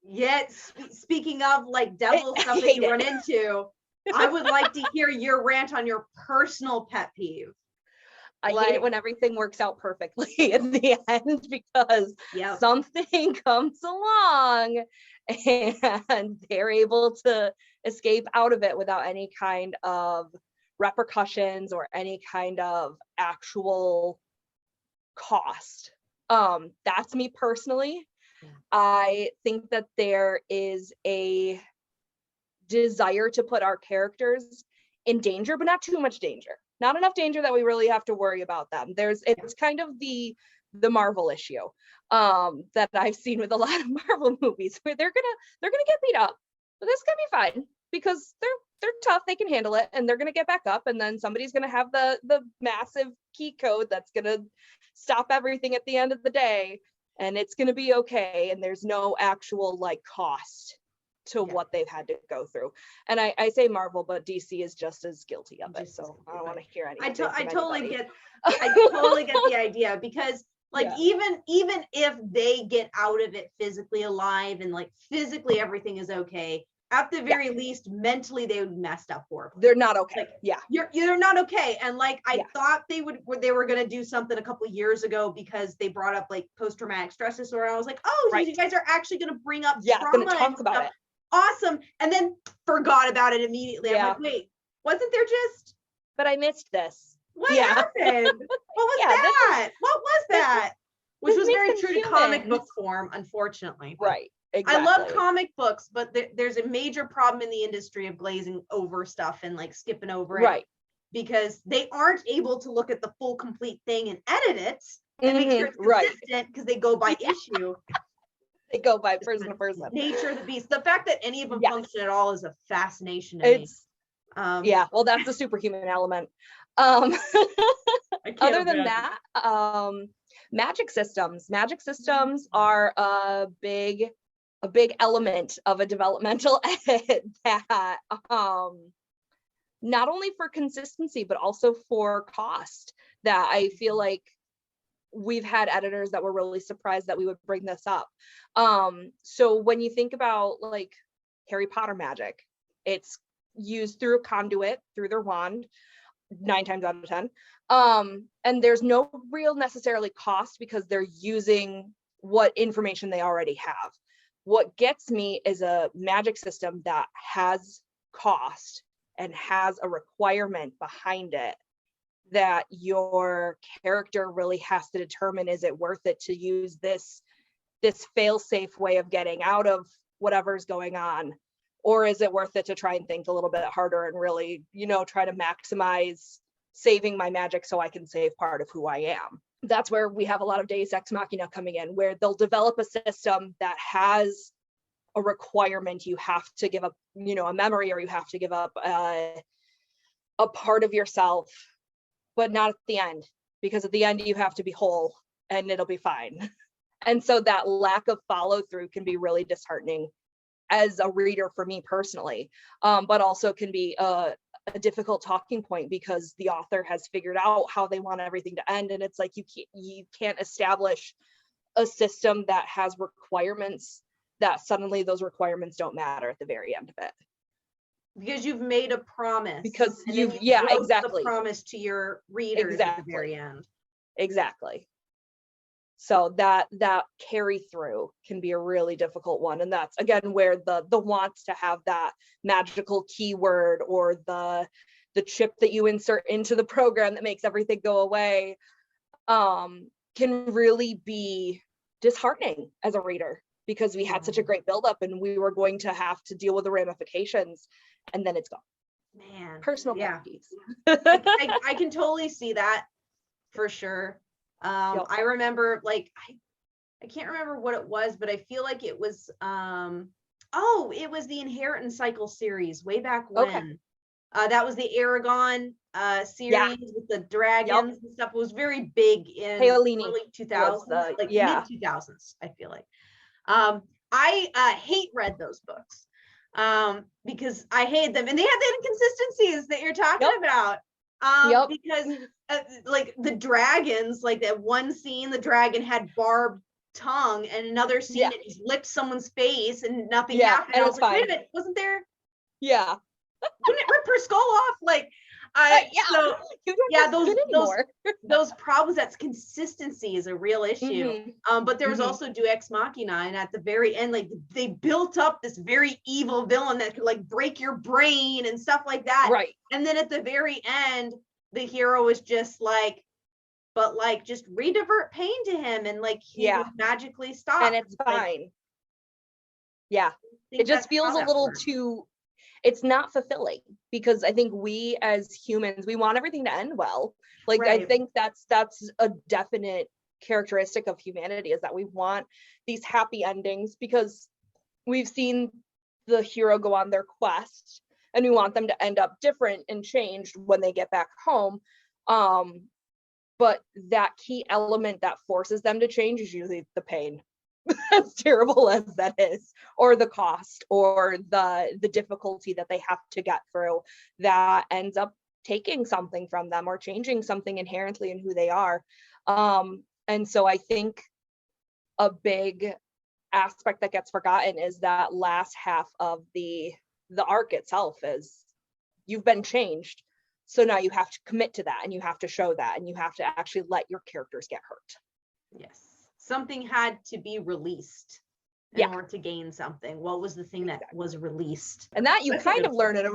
Yet, speaking of like devil stuff that you run into, I would like to hear your rant on your personal pet peeve. I hate it when everything works out perfectly in the end, because something comes along and they're able to escape out of it without any kind of repercussions or any kind of actual cost. That's me personally. I think that there is a desire to put our characters in danger, but not too much danger. Not enough danger that we really have to worry about them. It's kind of the Marvel issue that I've seen with a lot of Marvel movies, where they're gonna get beat up, but this gonna be fine because they're tough, they can handle it, and they're gonna get back up, and then somebody's gonna have the massive key code that's gonna stop everything at the end of the day, and it's gonna be okay, and there's no actual like cost to what they've had to go through. And I say Marvel, but DC is just as guilty of it. So I don't want to hear anything. I totally get the idea, because like even if they get out of it physically alive and like physically everything is okay, at the very least mentally they would be messed up horribly. They're not okay. Like, you're not okay. And like I thought they were going to do something a couple years ago, because they brought up like post-traumatic stress disorder. And I was like, oh, so you guys are actually going to bring up trauma going to talk about it. Awesome. And then forgot about it immediately. I'm like, wait, wasn't there just... But I missed this. What happened? What was that? What was that? Which was very true to comic book form, unfortunately. Right. Exactly. I love comic books, but there's a major problem in the industry of glazing over stuff and like skipping over it. Because they aren't able to look at the full complete thing and edit it and make sure it's consistent, because they go by issue. They go by person to person. Nature of the beast. The fact that any of them function at all is a fascination to me. Well, that's the superhuman element. Other than that, magic systems. Magic systems are a big element of a developmental edit that not only for consistency but also for cost, that I feel like we've had editors that were really surprised that we would bring this up. So when you think about like Harry Potter magic, it's used through a conduit, through their wand, 9 times out of 10. And there's no real necessarily cost, because they're using what information they already have. What gets me is a magic system that has cost and has a requirement behind it that your character really has to determine, is it worth it to use this fail-safe way of getting out of whatever's going on, or is it worth it to try and think a little bit harder and really, try to maximize saving my magic so I can save part of who I am. That's where we have a lot of Deus Ex Machina coming in, where they'll develop a system that has a requirement. You have to give up, a memory, or you have to give up a part of yourself, but not at the end, because at the end you have to be whole and it'll be fine. And so that lack of follow through can be really disheartening as a reader for me personally, but also can be a difficult talking point, because the author has figured out how they want everything to end. And it's like, you can't establish a system that has requirements that suddenly those requirements don't matter at the very end of it. Because you've made a promise. Because exactly. The promise to your readers at the very end. Exactly. So that carry through can be a really difficult one. And that's again where the wants to have that magical keyword or the the chip that you insert into the program that makes everything go away, can really be disheartening as a reader, because we had such a great buildup and we were going to have to deal with the ramifications, and then it's gone. Man, Personal yeah. pet peeves. I can totally see that for sure. Yep. I remember, like, I can't remember what it was, but I feel like it was it was the Inheritance Cycle series way back when. Okay. That was the Aragon series with the dragons and stuff. It was very big in Paolini early 2000s, like mid 2000s, I feel like. I hate read those books because I hate them, and they have the inconsistencies that you're talking about. Because like the dragons, like that one scene, the dragon had barbed tongue, and another scene it just licked someone's face and nothing happened. And I it was was like, fine. wait a minute, wasn't there? Yeah. Didn't it rip her skull off? Like, so yeah, those problems, that's consistency is a real issue. But there was also Do Ex Machina, and at the very end, like they built up this very evil villain that could like break your brain and stuff like that. Right. And then at the very end, the hero was just like, but like just redivert pain to him, and like he would magically stop. And it's fine. Like, it just feels a little too, it's not fulfilling, because I think we as humans, we want everything to end well. Like, I think that's a definite characteristic of humanity, is that we want these happy endings, because we've seen the hero go on their quest and we want them to end up different and changed when they get back home. But that key element that forces them to change is usually the pain. As terrible as that is, or the cost, or the difficulty that they have to get through, that ends up taking something from them or changing something inherently in who they are. And so I think a big aspect that gets forgotten is that last half of the arc itself is, you've been changed, so now you have to commit to that, and you have to show that, and you have to actually let your characters get hurt. Yes. Something had to be released in order to gain something. What was the thing that was released? And that you kind of learn in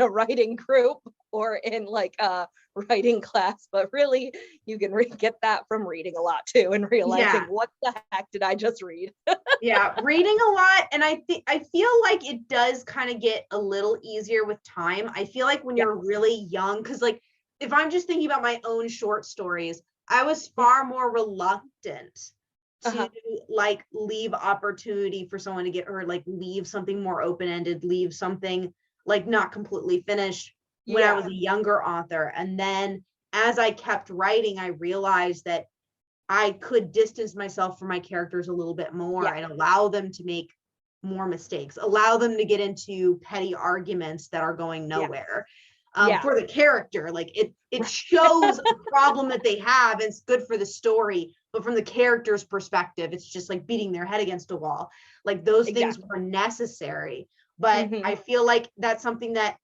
a writing group or in like a writing class, but really you can get that from reading a lot too, and realizing what the heck did I just read? Reading a lot. And I feel like it does kind of get a little easier with time. I feel like when you're really young, because like if I'm just thinking about my own short stories, I was far more reluctant to like leave opportunity for someone to get hurt, like leave something more open-ended, leave something like not completely finished when I was a younger author. And then as I kept writing, I realized that I could distance myself from my characters a little bit more and allow them to make more mistakes, allow them to get into petty arguments that are going nowhere. For the character, like it shows a problem that they have, and it's good for the story, but from the character's perspective, it's just like beating their head against a wall. Like those things were necessary, but I feel like that's something that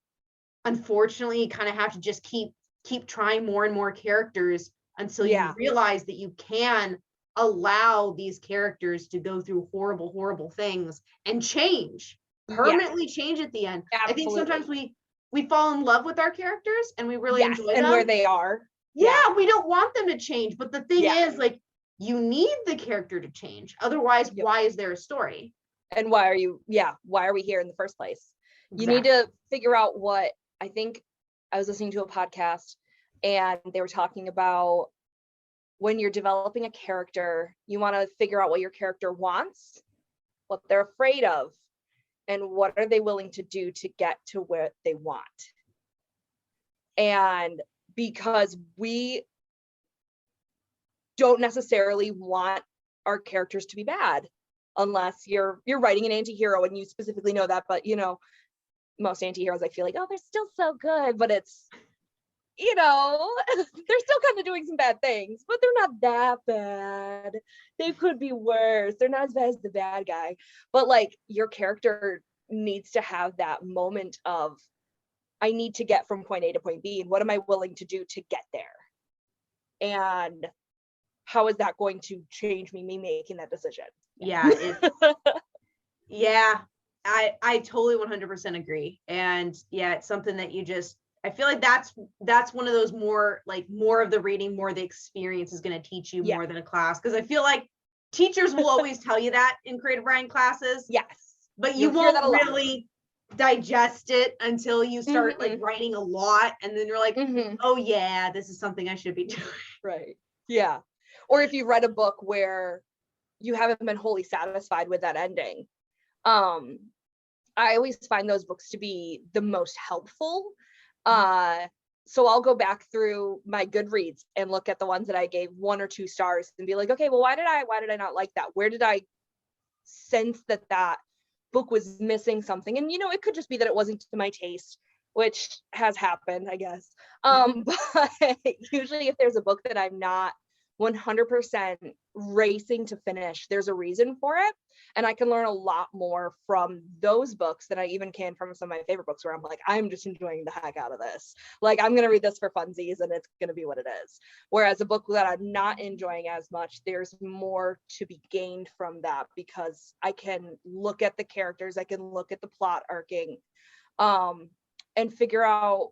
unfortunately you kind of have to just keep trying more and more characters until you realize that you can allow these characters to go through horrible things and permanently change at the end. I think sometimes we fall in love with our characters and we really enjoy them. And where they are. We don't want them to change. But the thing is, like, you need the character to change. Otherwise, why is there a story? And why are we here in the first place? You need to figure out what, I think I was listening to a podcast and they were talking about when you're developing a character, you want to figure out what your character wants, what they're afraid of, and what are they willing to do to get to where they want. And because we don't necessarily want our characters to be bad, unless you're writing an anti-hero and you specifically know that. But most anti-heroes, I feel like, oh, they're still so good, but it's, they're still kind of doing some bad things, but they're not that bad. They could be worse. They're not as bad as the bad guy. But like, your character needs to have that moment of, I need to get from point A to point B, and what am I willing to do to get there? And how is that going to change me making that decision? I totally 100% agree. And it's something that you just I feel like that's one of those more of the reading, more the experience is going to teach you more than a class. Because I feel like teachers will always tell you that in creative writing classes. Yes. But you won't really digest it until you start like writing a lot, and then you're like, oh yeah, this is something I should be doing. Right. Yeah. Or if you read a book where you haven't been wholly satisfied with that ending. I always find those books to be the most helpful. So I'll go back through my Goodreads and look at the ones that I gave 1 or 2 stars and be like, okay, well, why did I not like that? Where did I sense that book was missing something? And, it could just be that it wasn't to my taste, which has happened, I guess. But usually if there's a book that I'm not 100% racing to finish, there's a reason for it. And I can learn a lot more from those books than I even can from some of my favorite books, where I'm like, I'm just enjoying the heck out of this. Like, I'm going to read this for funsies and it's going to be what it is. Whereas a book that I'm not enjoying as much, there's more to be gained from that, because I can look at the characters, I can look at the plot arcing, and figure out,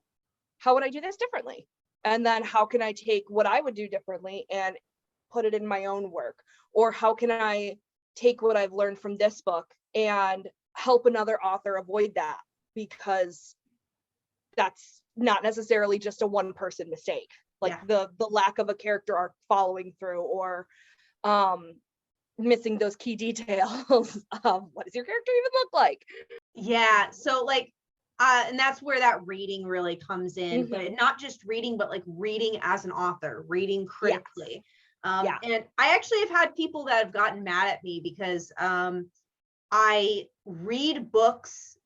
how would I do this differently? And then how can I take what I would do differently and put it in my own work? Or how can I take what I've learned from this book and help another author avoid that? Because that's not necessarily just a one person mistake. Like the lack of a character arc following through, or missing those key details of what does your character even look like? Yeah. So like, and that's where that reading really comes in, but not just reading, but like reading as an author, reading critically. And I actually have had people that have gotten mad at me because I read books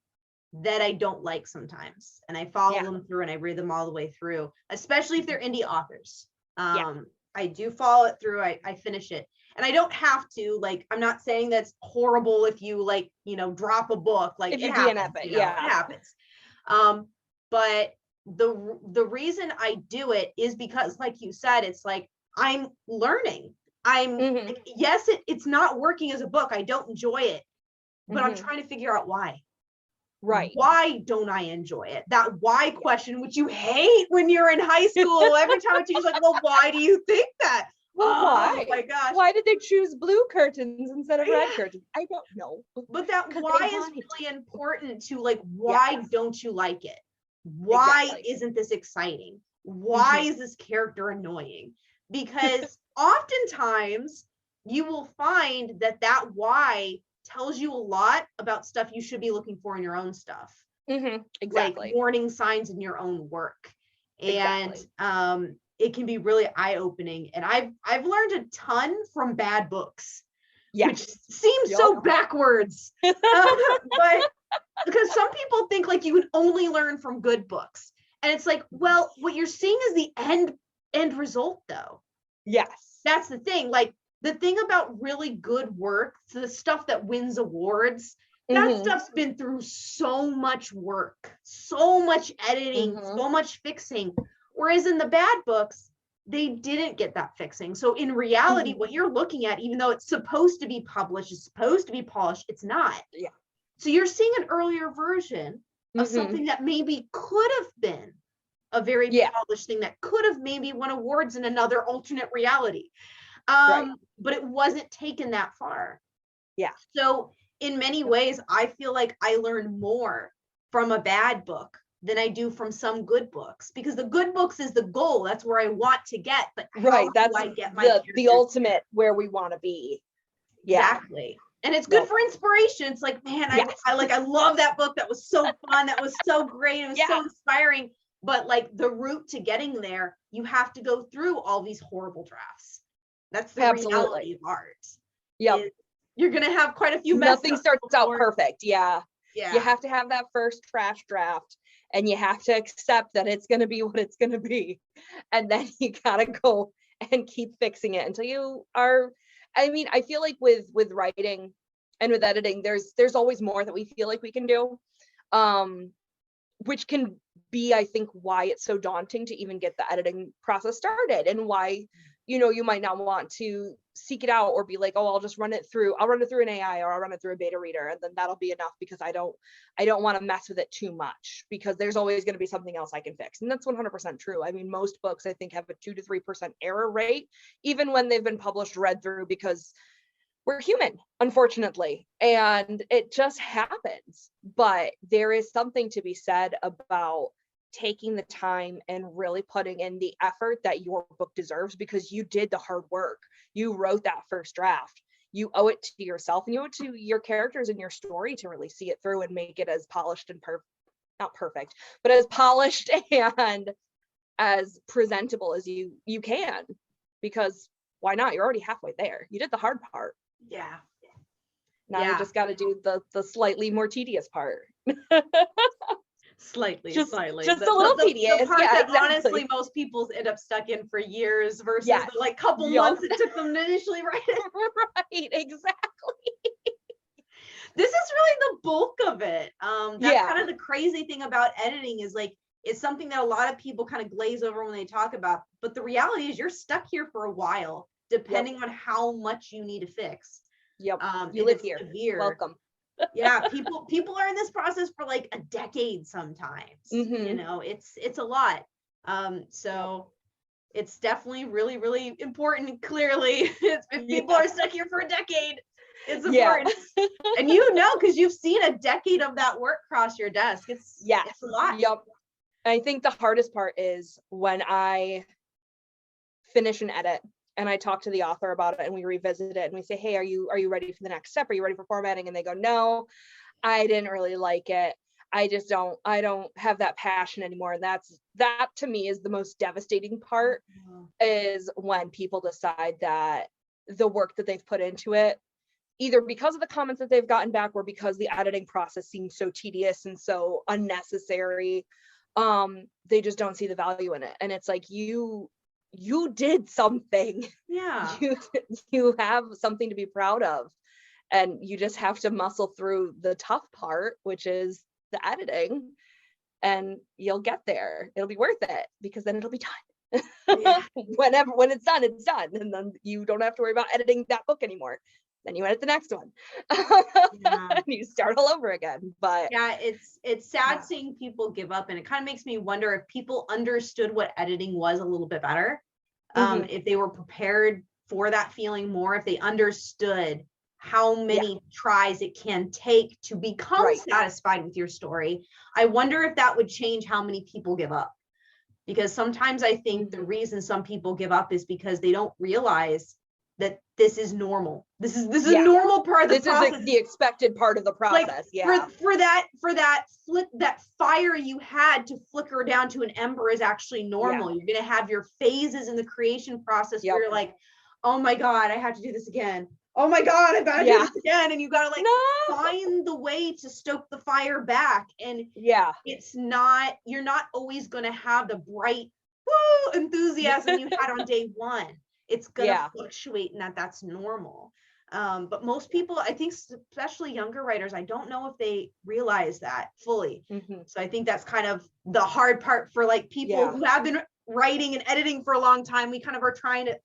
that I don't like sometimes, and I follow them through and I read them all the way through, especially if they're indie authors. I do follow it through. I finish it. And I don't have to, like, I'm not saying that's horrible if you like, drop a book, like it happens, it happens. But the reason I do it is because, like you said, it's like, I'm learning. I'm yes, it's not working as a book. I don't enjoy it, but I'm trying to figure out why. Right. Why don't I enjoy it? That why question, which you hate when you're in high school. Every time a teacher's like, well, why do you think that? Well, why? Oh my gosh. Why did they choose blue curtains instead of red curtains? I don't know. But that why is really important to, like, why don't you like it? Why isn't this exciting? Why is this character annoying? Because oftentimes you will find that why tells you a lot about stuff you should be looking for in your own stuff. Exactly. Like warning signs in your own work. And it can be really eye-opening. And I've learned a ton from bad books, which seems so backwards. But because some people think like you can only learn from good books. And it's like, well, what you're seeing is the end result though. Yes. That's the thing. Like, the thing about really good work, so the stuff that wins awards, that stuff's been through so much work, so much editing, so much fixing. Whereas in the bad books, they didn't get that fixing. So in reality, what you're looking at, even though it's supposed to be published, it's supposed to be polished, it's not. So you're seeing an earlier version of something that maybe could have been a very polished thing that could have maybe won awards in another alternate reality. But it wasn't taken that far. So in many ways, I feel like I learn more from a bad book than I do from some good books, because the good books is the goal. That's where I want to get. But that's I get the ultimate where we want to be. Exactly. And it's good for inspiration. It's like, man, I love that book. That was so fun. That was so great. It was so inspiring. But like the route to getting there, you have to go through all these horrible drafts. That's the reality of art. You're gonna have quite a few. Nothing starts out perfect. You have to have that first trash draft, and you have to accept that it's gonna be what it's gonna be, and then you gotta go and keep fixing it until you are. I mean, I feel like with writing and with editing, there's always more that we feel like we can do, which can be, I think, why it's so daunting to even get the editing process started, and why you might not want to seek it out or be like, oh, I'll run it through an AI, or I'll run it through a beta reader, and then that'll be enough, because I don't want to mess with it too much, because there's always going to be something else I can fix. And that's 100% true. I mean, most books, I think, have a 2 to 3% error rate, even when they've been published, read through, because we're human, unfortunately, and it just happens. But there is something to be said about taking the time and really putting in the effort that your book deserves, because you did the hard work. You wrote that first draft. You owe it to yourself, and you owe it to your characters and your story to really see it through and make it as polished and not perfect, but as polished and as presentable as you can, because why not? You're already halfway there. You did the hard part. Yeah. Now you just got to do the slightly more tedious part. Slightly. Just a little tedious. The part yeah, that exactly. honestly most people end up stuck in for years versus the like couple months it took them to initially write it. Right, exactly. This is really the bulk of it. That's kind of the crazy thing about editing, is like, it's something that a lot of people kind of glaze over when they talk about, but the reality is you're stuck here for a while, depending on how much you need to fix. Yep. You live here. Severe. Welcome. Yeah, people are in this process for like a decade sometimes. You know, it's a lot. So it's definitely really, really important. Clearly, if people are stuck here for a decade, it's important. And you know, because you've seen a decade of that work cross your desk. It's a lot. Yep. I think the hardest part is when I finish an edit and I talk to the author about it and we revisit it and we say, hey, are you ready for the next step? Are you ready for formatting? And they go, no, I didn't really like it. I don't have that passion anymore. And that to me is the most devastating part, is when people decide that the work that they've put into it, either because of the comments that they've gotten back or because the editing process seems so tedious and so unnecessary, they just don't see the value in it. And it's like, you did something. You have something to be proud of, and you just have to muscle through the tough part, which is the editing, and you'll get there. It'll be worth it, because then it'll be done. When it's done, and then you don't have to worry about editing that book anymore. Then you edit the next one. And you start all over again. But it's sad seeing people give up, and it kind of makes me wonder if people understood what editing was a little bit better, if they were prepared for that feeling more, if they understood how many tries it can take to become satisfied with your story. I wonder if that would change how many people give up, because sometimes I think the reason some people give up is because they don't realize that this is normal. This is a normal part of the process. This is the expected part of the process. Like, for that fire you had to flicker down to an ember is actually normal. You're gonna have your phases in the creation process where you're like, oh my God, I have to do this again. Oh my God, I've got to do this again. And you got to find the way to stoke the fire back. And it's not, you're not always going to have the bright enthusiasm you had on day one. It's going to fluctuate, and that's normal. But most people, I think, especially younger writers, I don't know if they realize that fully. So I think that's kind of the hard part for like people who have been writing and editing for a long time. We kind of are trying to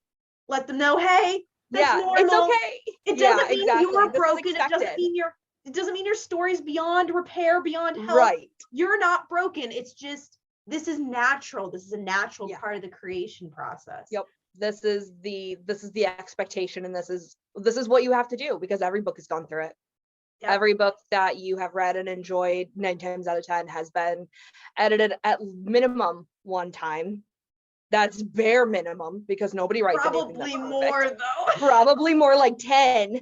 let them know, hey, that's normal. It's okay. It doesn't mean you're broken. It doesn't mean your story's beyond repair, beyond help. Right. You're not broken. It's just, this is natural. This is a natural part of the creation process. Yep. This is the expectation, and this is what you have to do, because every book has gone through it. Yep. Every book that you have read and enjoyed 9 times out of 10 has been edited at minimum one time. That's bare minimum, because nobody writes probably more though. Probably more, like 10.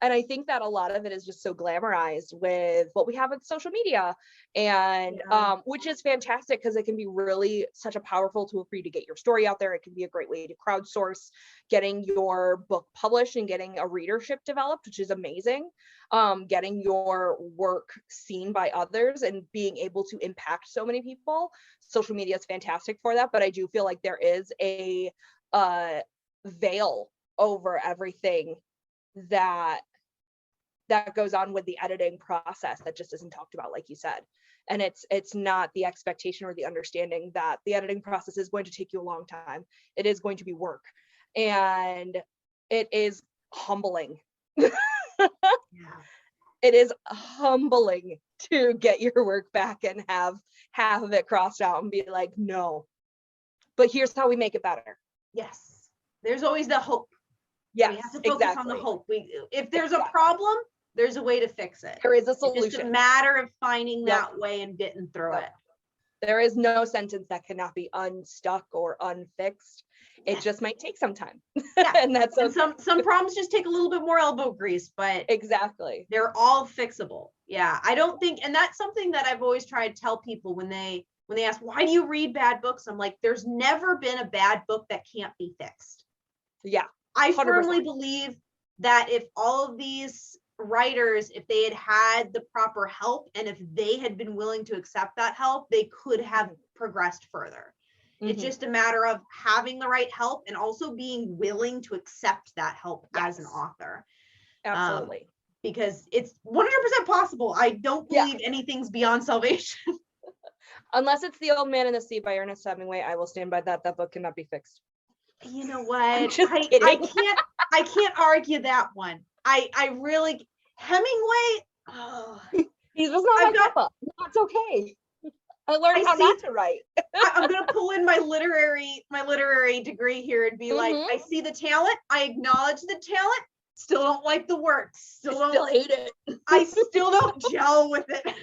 And I think that a lot of it is just so glamorized with what we have with social media, and which is fantastic, because it can be really such a powerful tool for you to get your story out there. It can be a great way to crowdsource getting your book published and getting a readership developed, which is amazing. Getting your work seen by others and being able to impact so many people. Social media is fantastic for that, but I do feel like there is a veil over everything that goes on with the editing process that just isn't talked about, like you said. And it's not the expectation or the understanding that the editing process is going to take you a long time. It is going to be work, and it is humbling. Yeah. It is humbling to get your work back and have half of it crossed out and be like, no, but here's how we make it better. Yes. There's always the hope. Yes, we have to focus on the hope. If there's a problem, there's a way to fix it. There is a solution. It's just a matter of finding that way and getting through it. There is no sentence that cannot be unstuck or unfixed. It just might take some time. Yeah. And that's okay. Some problems just take a little bit more elbow grease, but exactly, they're all fixable. Yeah. I don't think, and that's something that I've always tried to tell people when they ask, why do you read bad books? I'm like, there's never been a bad book that can't be fixed. Yeah. I 100%. firmly believe that if all of these writers, if they had the proper help and if they had been willing to accept that help, they could have progressed further. It's just a matter of having the right help and also being willing to accept that help as an author. Absolutely. Because it's 100% possible. I don't believe anything's beyond salvation. Unless it's The Old Man and the Sea by Ernest Hemingway, I will stand by that. That book cannot be fixed. You know what? I can't argue that one. I really, Hemingway, he's just not my papa. That's okay. I learned how not to write. I'm gonna pull in my literary degree here and be like, I see the talent, I acknowledge the talent, still don't like the work, still hate it. I still don't gel with it.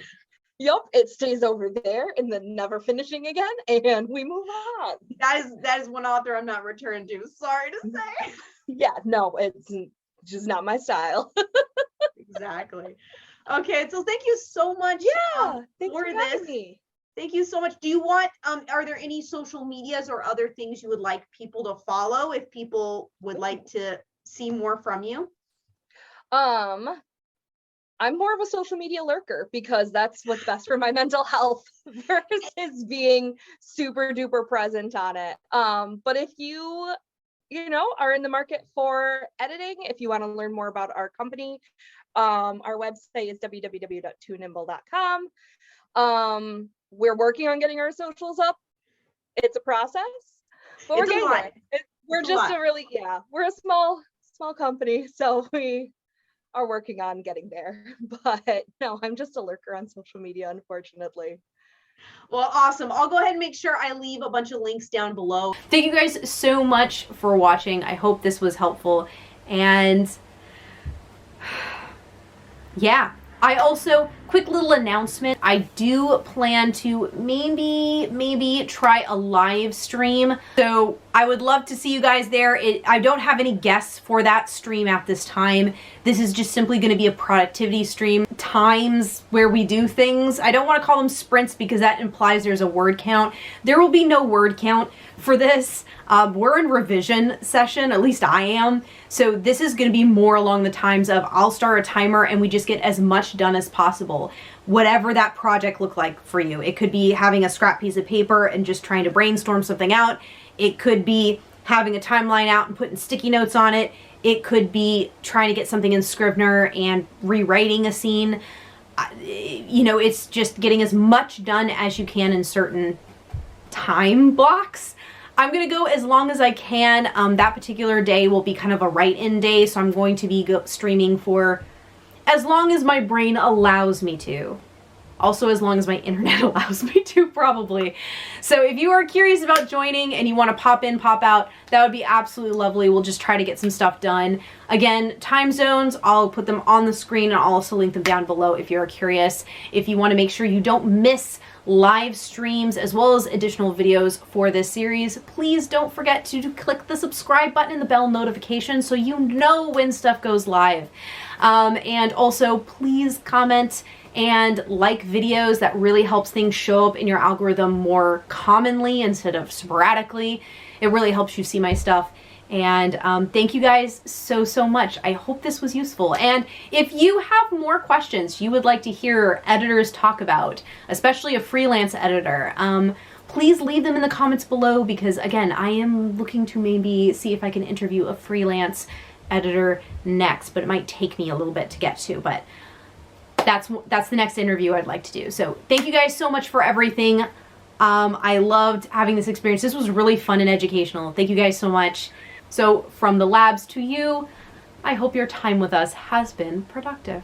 Yep, it stays over there and then never finishing again, and we move on. That is one author I'm not returned to. Sorry to say. Yeah, no, it's just not my style. Exactly. Okay, so thank you so much. Yeah, thanks for this. Me. Thank you so much. Do you want, are there any social medias or other things you would like people to follow if people would like to see more from you? I'm more of a social media lurker because that's what's best for my mental health versus being super duper present on it. But if you are in the market for editing, if you want to learn more about our company, our website is www.2nimble.com. We're working on getting our socials up. It's a process, but we're getting there. We're just we're a small company, so we are working on getting there. But no, I'm just a lurker on social media, unfortunately. Well, awesome. I'll go ahead and make sure I leave a bunch of links down below. Thank you guys so much for watching. I hope this was helpful. And yeah, I also, quick little announcement, I do plan to maybe try a live stream. So I would love to see you guys there. I don't have any guests for that stream at this time. This is just simply going to be a productivity stream. Times where we do things. I don't want to call them sprints because that implies there's a word count. There will be no word count for this. We're in revision session, at least I am. So this is going to be more along the times of I'll start a timer and we just get as much done as possible. Whatever that project looked like for you. It could be having a scrap piece of paper and just trying to brainstorm something out. It could be having a timeline out and putting sticky notes on it. It could be trying to get something in Scrivener and rewriting a scene. It's just getting as much done as you can in certain time blocks. I'm going to go as long as I can. That particular day will be kind of a write-in day, so I'm going to be streaming for as long as my brain allows me to. Also, as long as my internet allows me to, probably. So if you are curious about joining and you want to pop in, pop out, that would be absolutely lovely. We'll just try to get some stuff done. Again, time zones, I'll put them on the screen and I'll also link them down below if you're curious. If you want to make sure you don't miss live streams as well as additional videos for this series, please don't forget to click the subscribe button and the bell notification so you know when stuff goes live. And also, please comment and like videos. That really helps things show up in your algorithm more commonly instead of sporadically. It really helps you see my stuff. And thank you guys so much. I hope this was useful. And if you have more questions you would like to hear editors talk about, especially a freelance editor, please leave them in the comments below because, again, I am looking to maybe see if I can interview a freelance editor next, but it might take me a little bit to get to. But that's the next interview I'd like to do. So thank you guys so much for everything. I loved having this experience. This was really fun and educational. Thank you guys so much. So from the labs to you, I hope your time with us has been productive.